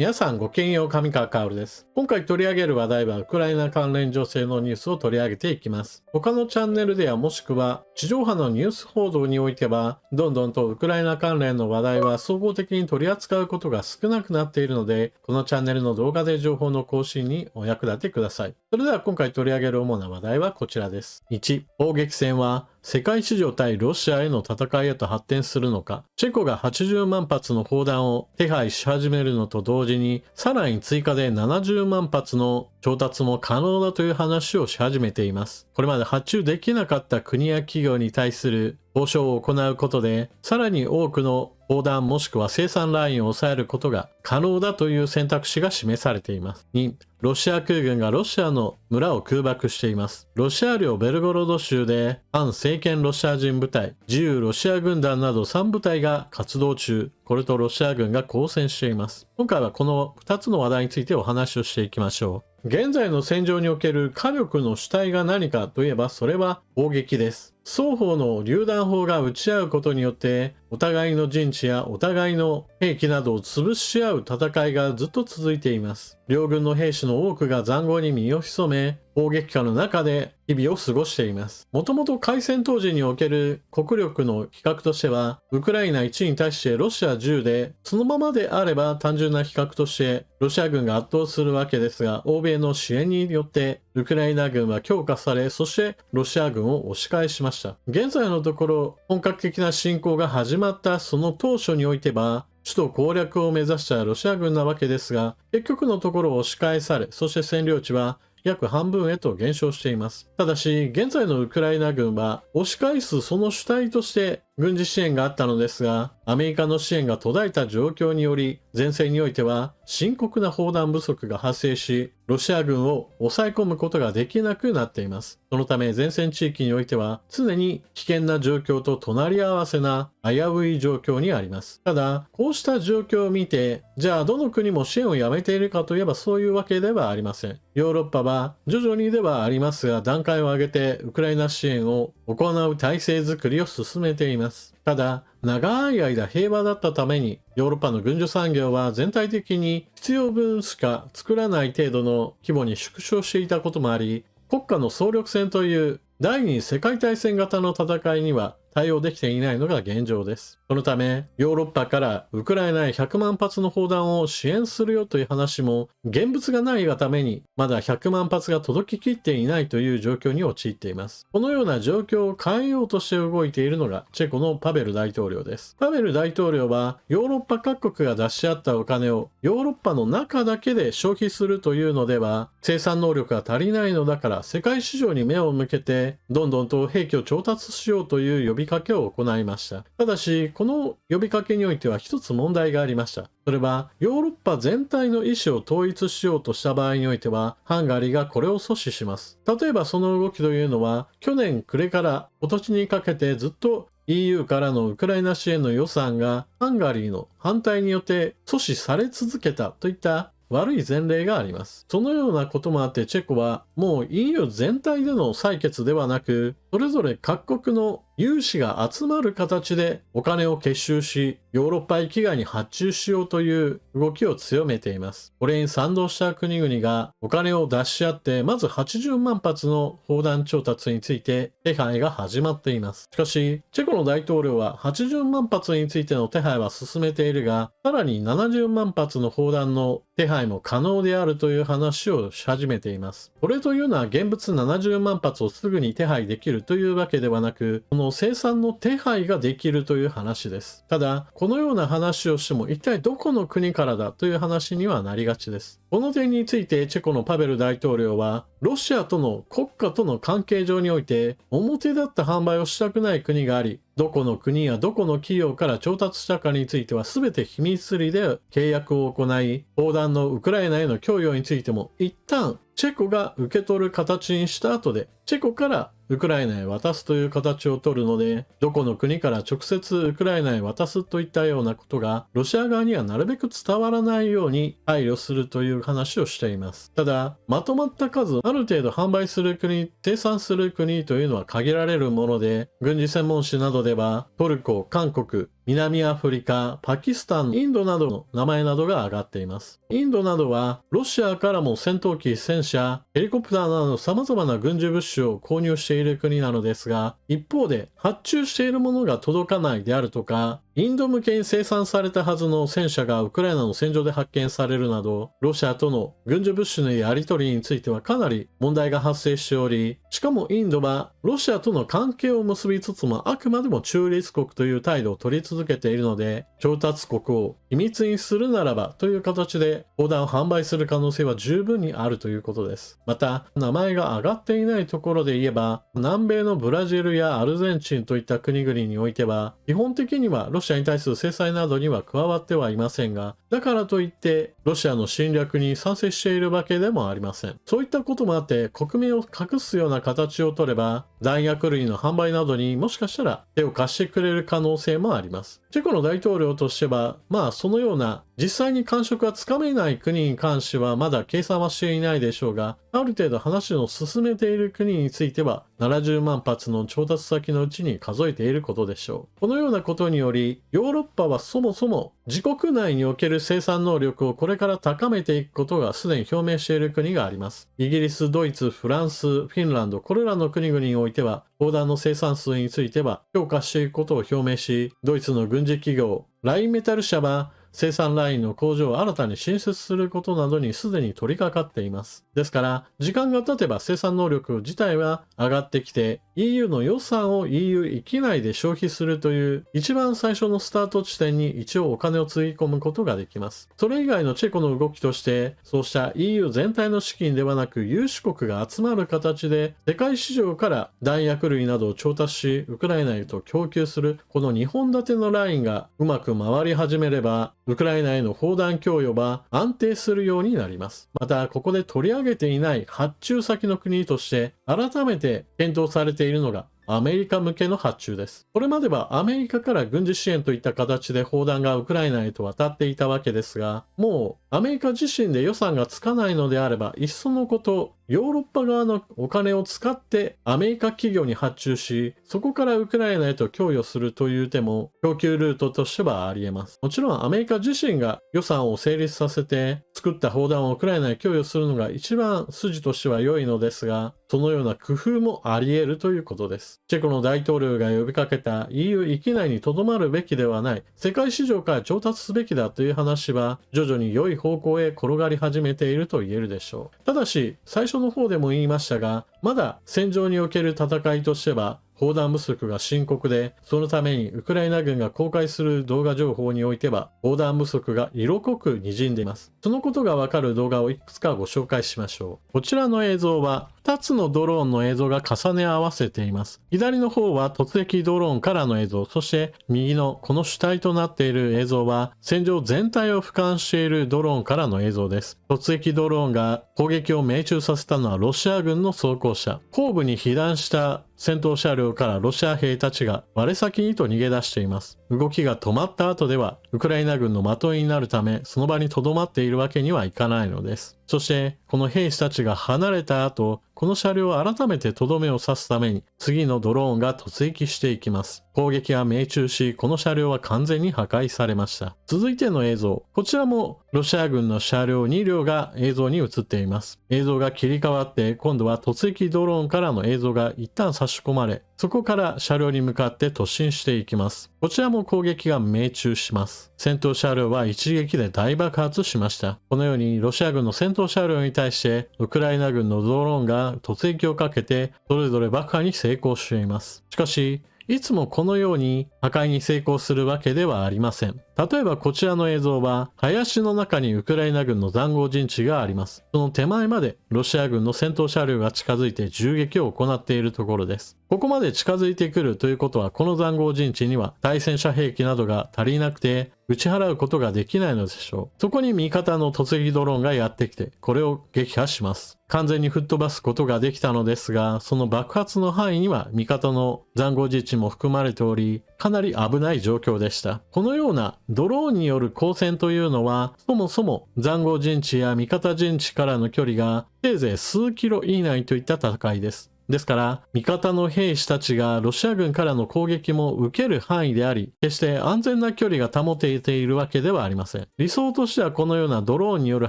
皆さんごきげんよう、上川薫です。今回取り上げる話題はウクライナ関連情勢のニュースを取り上げていきます。他のチャンネルではもしくは地上波のニュース報道においては、どんどんとウクライナ関連の話題は総合的に取り扱うことが少なくなっているので、このチャンネルの動画で情報の更新にお役立てください。それでは今回取り上げる主な話題はこちらです。1、砲撃戦は世界市場対ロシアへの戦いへと発展するのか。チェコが80万発の砲弾を手配し始めるのと同時に、さらに追加で70万発の調達も可能だという話をし始めています。これまで発注できなかった国や企業に対する交渉を行うことで、さらに多くの砲弾もしくは生産ラインを抑えることが可能だという選択肢が示されています。2、ロシア空軍がロシアの村を空爆しています。ロシア領ベルゴロド州で反政権ロシア人部隊、自由ロシア軍団など3部隊が活動中、これとロシア軍が交戦しています。今回はこの2つの話題についてお話をしていきましょう。現在の戦場における火力の主体が何かといえばそれは砲撃です。双方の榴弾砲が撃ち合うことによってお互いの陣地やお互いの兵器などを潰し合う戦いがずっと続いています。両軍の兵士の多くが塹壕に身を潜め、砲撃下の中で日々を過ごしています。もともと開戦当時における国力の比較としては、ウクライナ1に対してロシア10で、そのままであれば単純な比較としてロシア軍が圧倒するわけですが、欧米の支援によってウクライナ軍は強化され、そしてロシア軍を押し返しました。現在のところ、本格的な侵攻が始まったその当初においては、首都攻略を目指したロシア軍なわけですが、結局のところ押し返され、そして占領地は約半分へと減少しています。ただし、現在のウクライナ軍は押し返すその主体として軍事支援があったのですが、アメリカの支援が途絶えた状況により、前線においては深刻な砲弾不足が発生し、ロシア軍を抑え込むことができなくなっています。そのため前線地域においては常に危険な状況と隣り合わせな危うい状況にあります。ただ、こうした状況を見て、じゃあどの国も支援をやめているかといえばそういうわけではありません。ヨーロッパは徐々にではありますが段階を上げてウクライナ支援を行う体制づくりを進めています。ただ、長い間平和だったためにヨーロッパの軍需産業は全体的に必要分しか作らない程度の規模に縮小していたこともあり、国家の総力戦という第二次世界大戦型の戦いには対応できていないのが現状です。そのため、ヨーロッパからウクライナへ100万発の砲弾を支援するよという話も、現物がないがために、まだ100万発が届ききっていないという状況に陥っています。このような状況を変えようとして動いているのが、チェコのパベル大統領です。パベル大統領は、ヨーロッパ各国が出し合ったお金を、ヨーロッパの中だけで消費するというのでは、生産能力が足りないのだから、世界市場に目を向けて、どんどんと兵器を調達しようという呼びかけを行いました。ただし、この呼びかけにおいては一つ問題がありました。それは、ヨーロッパ全体の意思を統一しようとした場合においては、ハンガリーがこれを阻止します。例えばその動きというのは、去年暮れから今年にかけてずっとEU からのウクライナ支援の予算がハンガリーの反対によって阻止され続けたといった悪い前例があります。そのようなこともあってチェコはもう EU 全体での採決ではなく、それぞれ各国の有志が集まる形でお金を結集し、ヨーロッパ域外に発注しようという動きを強めています。これに賛同した国々がお金を出し合って、まず80万発の砲弾調達について手配が始まっています。しかし、チェコの大統領は80万発についての手配は進めているが、さらに70万発の砲弾の手配も可能であるという話をし始めています。これというのは現物70万発をすぐに手配できるというわけではなく、この生産の手配ができるという話です。ただ、このような話をしても一体どこの国からだという話にはなりがちです。この点についてチェコのパベル大統領は、ロシアとの国家との関係上において表立った販売をしたくない国があり、どこの国やどこの企業から調達したかについては全て秘密裏で契約を行い、砲弾のウクライナへの供与についても一旦チェコが受け取る形にした後で、チェコからウクライナへ渡すという形をとるので、どこの国から直接ウクライナへ渡すといったようなことがロシア側にはなるべく伝わらないように配慮するという話をしています。ただ、まとまった数、ある程度販売する国、生産する国というのは限られるもので、軍事専門誌などではトルコ、韓国、南アフリカ、パキスタン、インドなどの名前などが挙がっています。インドなどはロシアからも戦闘機、戦車、ヘリコプターなどの様々な軍事物資を購入している国なのですが、一方で発注しているものが届かないであるとか、インド向けに生産されたはずの戦車がウクライナの戦場で発見されるなど、ロシアとの軍事物資のやり取りについてはかなり問題が発生しており、しかもインドはロシアとの関係を結びつつもあくまでも中立国という態度を取り続けているので、調達国を秘密にするならばという形で砲弾を販売する可能性は十分にあるということです。また、名前が挙がっていないところで言えば、南米のブラジルやアルゼンチンといった国々においては、基本的にはロシアに対する制裁などには加わってはいませんが、だからといってロシアの侵略に賛成しているわけでもありません。そういったこともあって国民を隠すような形を取れば、弾薬類の販売などにもしかしたら手を貸してくれる可能性もあります。チェコの大統領としては、そのような実際に感触がつかめない国に関してはまだ計算はしていないでしょうが、ある程度話を進めている国については70万発の調達先のうちに数えていることでしょう。このようなことにより、ヨーロッパはそもそも自国内における生産能力をこれから高めていくことがすでに表明している国があります。イギリス、ドイツ、フランス、フィンランド、これらの国々においては、砲弾の生産数については強化していくことを表明し、ドイツの軍事企業、ラインメタル社は生産ラインの工場を新たに新設することなどにすでに取り掛かっています。ですから、時間が経てば生産能力自体は上がってきて、EU の予算を EU 域内で消費するという一番最初のスタート地点に一応お金をつぎ込むことができます。それ以外のチェコの動きとして、そうした EU 全体の資金ではなく有志国が集まる形で世界市場から弾薬類などを調達し、ウクライナへと供給するこの2本立てのラインがうまく回り始めれば、ウクライナへの砲弾供与は安定するようになります。また、ここで取り上げていない発注先の国として改めて検討されているのがアメリカ向けの発注です。これまではアメリカから軍事支援といった形で砲弾がウクライナへと渡っていたわけですが、もうアメリカ自身で予算がつかないのであれば、いっそのことヨーロッパ側のお金を使ってアメリカ企業に発注し、そこからウクライナへと供与するという手も供給ルートとしてはあり得ます。もちろんアメリカ自身が予算を成立させて作った砲弾をウクライナへ供与するのが一番筋としては良いのですが、そのような工夫もあり得るということです。チェコの大統領が呼びかけた EU 域内に留まるべきではない、世界市場から調達すべきだという話は徐々に良い方向へ転がり始めていると言えるでしょう。ただし、最初の方でも言いましたが、まだ戦場における戦いとしては砲弾不足が深刻で、そのためにウクライナ軍が公開する動画情報においては砲弾不足が色濃く滲んでいます。そのことがわかる動画をいくつかご紹介しましょう。こちらの映像は2つのドローンの映像が重ね合わせています。左の方は突撃ドローンからの映像、そして右のこの主体となっている映像は戦場全体を俯瞰しているドローンからの映像です。突撃ドローンが攻撃を命中させたのはロシア軍の装甲車。後部に被弾した戦闘車両からロシア兵たちが我先にと逃げ出しています。動きが止まった後ではウクライナ軍の的になるため、その場に留まっているわけにはいかないのです。そしてこの兵士たちが離れた後、この車両を改めてとどめを刺すために次のドローンが突撃していきます。攻撃は命中し、この車両は完全に破壊されました。続いての映像、こちらもロシア軍の車両2両が映像に映っています。映像が切り替わって今度は突撃ドローンからの映像が一旦差し込まれ、そこから車両に向かって突進していきます。こちらも攻撃が命中します。戦闘車両は一撃で大爆発しました。このようにロシア軍の戦闘車両に対してウクライナ軍のドローンが突撃をかけてそれぞれ爆破に成功しています。しかしいつもこのように破壊に成功するわけではありません。例えばこちらの映像は、林の中にウクライナ軍の塹壕陣地があります。その手前までロシア軍の戦闘車両が近づいて銃撃を行っているところです。ここまで近づいてくるということは、この塹壕陣地には対戦車兵器などが足りなくて、打ち払うことができないのでしょう。そこに味方の突撃ドローンがやってきて、これを撃破します。完全に吹っ飛ばすことができたのですが、その爆発の範囲には味方の塹壕陣地も含まれており、かなり危ない状況でした。このようなドローンによる交戦というのは、そもそも塹壕陣地や味方陣地からの距離がせいぜい数キロ以内といった戦いです。ですから、味方の兵士たちがロシア軍からの攻撃も受ける範囲であり、決して安全な距離が保てているわけではありません。理想としてはこのようなドローンによる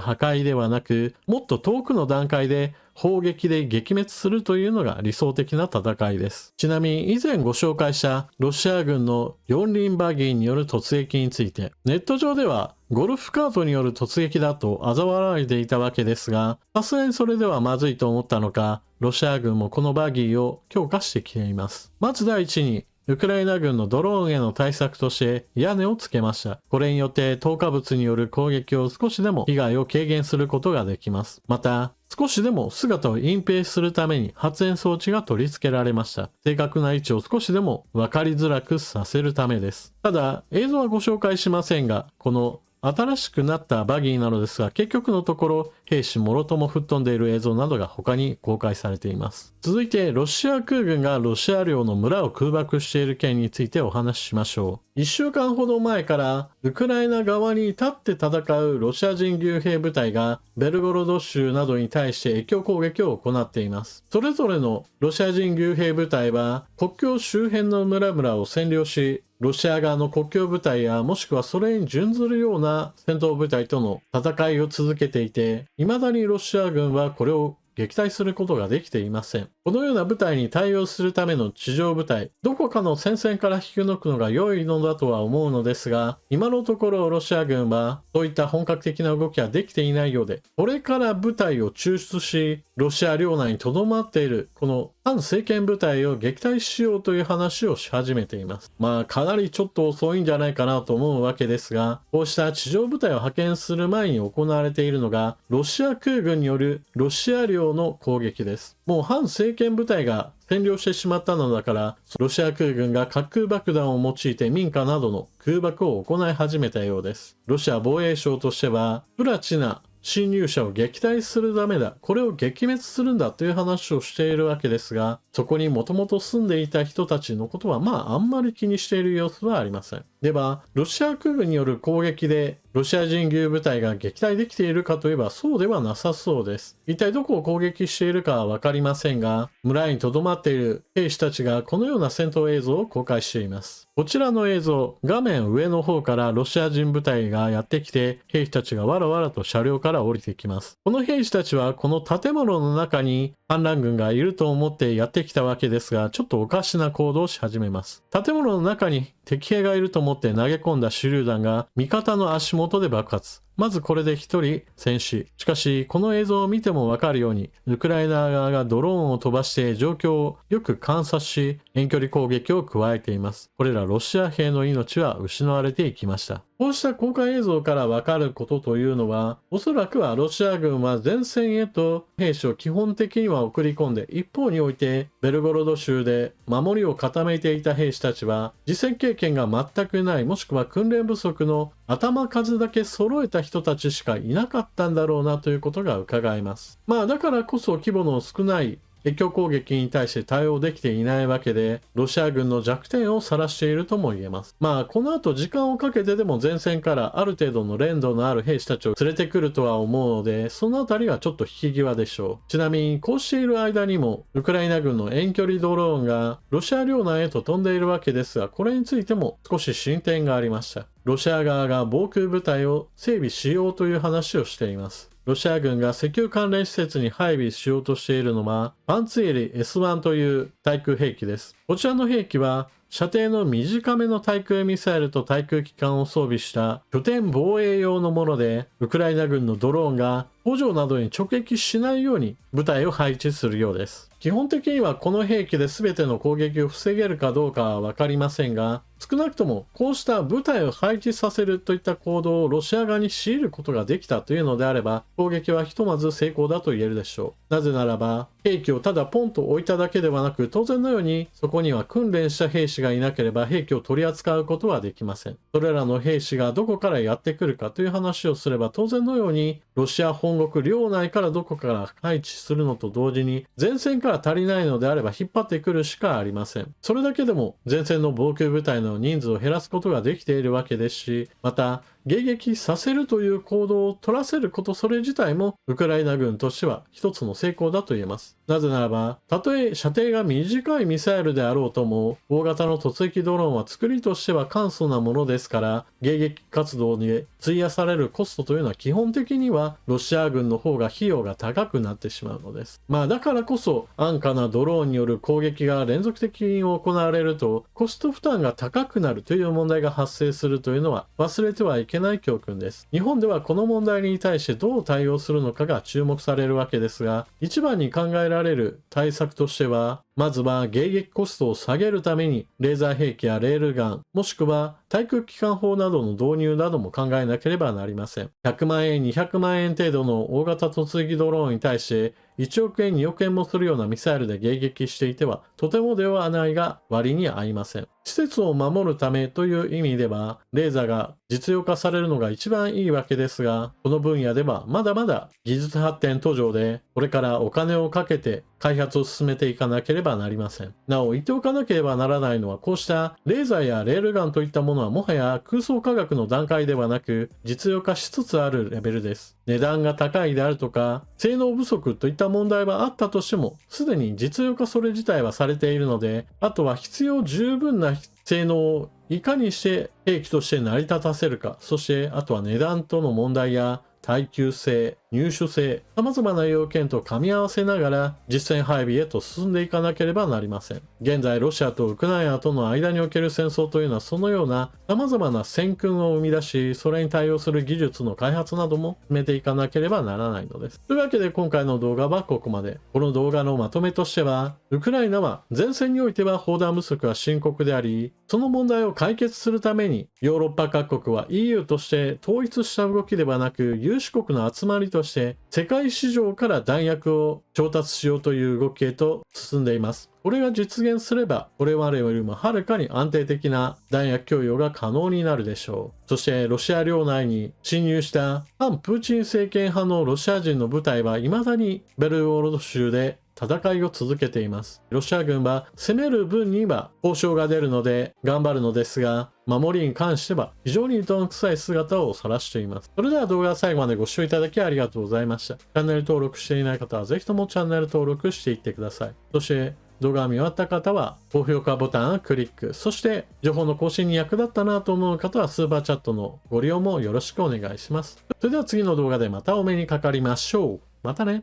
破壊ではなく、もっと遠くの段階で砲撃で撃滅するというのが理想的な戦いです。ちなみに以前ご紹介したロシア軍の四輪バギーによる突撃について、ネット上ではゴルフカートによる突撃だと嘲笑われていたわけですが、さすがにそれではまずいと思ったのか、ロシア軍もこのバギーを強化してきています。まず第一に、ウクライナ軍のドローンへの対策として屋根をつけました。これによって投下物による攻撃を少しでも被害を軽減することができます。また、少しでも姿を隠蔽するために発煙装置が取り付けられました。正確な位置を少しでも分かりづらくさせるためです。ただ、映像はご紹介しませんが、この新しくなったバギーなのですが、結局のところ兵士もろとも吹っ飛んでいる映像などが他に公開されています。続いて、ロシア空軍がロシア領の村を空爆している件についてお話ししましょう。1週間ほど前からウクライナ側に立って戦うロシア人義勇兵部隊がベルゴロド州などに対して越境攻撃を行っています。それぞれのロシア人義勇兵部隊は国境周辺の村々を占領し、ロシア側の国境部隊やもしくはそれに準ずるような戦闘部隊との戦いを続けていて、未だにロシア軍はこれを撃退することができていません。このような部隊に対応するための地上部隊、どこかの戦線から引き抜くのが良いのだとは思うのですが、今のところロシア軍はそういった本格的な動きはできていないようで、これから部隊を抽出し、ロシア領内に留まっているこの反政権部隊を撃退しようという話をし始めています。かなりちょっと遅いんじゃないかなと思うわけですが、こうした地上部隊を派遣する前に行われているのが、ロシア空軍によるロシア領の攻撃です。もう反政権部隊が占領してしまったのだから、ロシア空軍が滑空爆弾を用いて民家などの空爆を行い始めたようです。ロシア防衛省としては、プラチナ侵入者を撃退するためだ、これを撃滅するんだという話をしているわけですが、そこにもともと住んでいた人たちのことはあんまり気にしている様子はありません。では、ロシア空軍による攻撃でロシア人義勇部隊が撃退できているかといえばそうではなさそうです。一体どこを攻撃しているかはわかりませんが、村に留まっている兵士たちがこのような戦闘映像を公開しています。こちらの映像、画面上の方からロシア人部隊がやってきて、兵士たちがわらわらと車両から降りてきます。この兵士たちはこの建物の中に反乱軍がいると思ってやってきたわけですが、ちょっとおかしな行動をし始めます。建物の中に敵兵がいると思って投げ込んだ手榴弾が味方の足元で爆発。まずこれで一人戦死。しかし、この映像を見てもわかるように、ウクライナ側がドローンを飛ばして状況をよく観察し、遠距離攻撃を加えています。これらロシア兵の命は失われていきました。こうした公開映像からわかることというのは、おそらくはロシア軍は前線へと兵士を基本的には送り込んで、一方においてベルゴロド州で守りを固めていた兵士たちは、実戦経験が全くない、もしくは訓練不足の頭数だけ揃えた人たちしかいなかったんだろうなということが伺えます。だからこそ規模の少ない越境攻撃に対して対応できていないわけで、ロシア軍の弱点を晒しているとも言えます。この後時間をかけてでも前線からある程度の連動のある兵士たちを連れてくるとは思うので、そのあたりはちょっと引き際でしょう。ちなみに、こうしている間にも、ウクライナ軍の遠距離ドローンがロシア領内へと飛んでいるわけですが、これについても少し進展がありました。ロシア側が防空部隊を整備しようという話をしています。ロシア軍が石油関連施設に配備しようとしているのは、パンツィエリ S1 という対空兵器です。こちらの兵器は射程の短めの対空ミサイルと対空機関を装備した拠点防衛用のもので、ウクライナ軍のドローンが工場などに直撃しないように部隊を配置するようです。基本的にはこの兵器で全ての攻撃を防げるかどうかは分かりませんが、少なくともこうした部隊を配置させるといった行動をロシア側に強いることができたというのであれば、攻撃はひとまず成功だと言えるでしょう。なぜならば、兵器をただポンと置いただけではなく、当然のようにそこには訓練した兵士がいなければ兵器を取り扱うことはできません。それらの兵士がどこからやってくるかという話をすれば、当然のようにロシア本国領内からどこかから配置するのと同時に、前線から足りないのであれば引っ張ってくるしかありません。それだけでも前線の防空部隊の人数を減らすことができているわけですし、また迎撃させるという行動を取らせることそれ自体もウクライナ軍としては一つの成功だと言えます。なぜならば、たとえ射程が短いミサイルであろうとも、大型の突撃ドローンは作りとしては簡素なものですから、迎撃活動に費やされるコストというのは基本的にはロシア軍の方が費用が高くなってしまうのです。だからこそ安価なドローンによる攻撃が連続的に行われるとコスト負担が高くなるという問題が発生するというのは忘れてはいけない教訓です。日本ではこの問題に対してどう対応するのかが注目されるわけですが、一番に考えられる対策としては、まずは迎撃コストを下げるためにレーザー兵器やレールガン、もしくは対空機関砲などの導入なども考えなければなりません。100万円、200万円程度の大型突撃ドローンに対して1億円、2億円もするようなミサイルで迎撃していてはとてもではないが割に合いません。施設を守るためという意味ではレーザーが実用化されるのが一番いいわけですが、この分野ではまだまだ技術発展途上でこれからお金をかけて開発を進めていかなければなりません。なお言っておかなければならないのは、こうしたレーザーやレールガンといったものはもはや空想科学の段階ではなく実用化しつつあるレベルです。値段が高いであるとか性能不足といった問題はあったとしても、すでに実用化それ自体はされているので、あとは必要十分な性能をいかにして兵器として成り立たせるか、そしてあとは値段との問題や耐久性、入手性、様々な要件と噛み合わせながら実戦配備へと進んでいかなければなりません。現在ロシアとウクライナとの間における戦争というのはそのような様々な戦訓を生み出し、それに対応する技術の開発なども進めていかなければならないのです。というわけで今回の動画はここまで。この動画のまとめとしては、ウクライナは前線においては砲弾不足が深刻であり、その問題を解決するためにヨーロッパ各国は EU として統一した動きではなく、有志国の集まりとして世界市場から弾薬を調達しようという動きへと進んでいます。これが実現すれば、これまでよりもはるかに安定的な弾薬供与が可能になるでしょう。そしてロシア領内に侵入した反プーチン政権派のロシア人の部隊は未だにベルゴロド州で戦いを続けています。ロシア軍は攻める分には交渉が出るので頑張るのですが、守りに関しては非常にどんくさい姿を晒しています。それでは動画は最後までご視聴いただきありがとうございました。チャンネル登録していない方はぜひともチャンネル登録していってください。そして動画が見終わった方は高評価ボタンをクリック、そして情報の更新に役立ったなと思う方はスーパーチャットのご利用もよろしくお願いします。それでは次の動画でまたお目にかかりましょう。またね。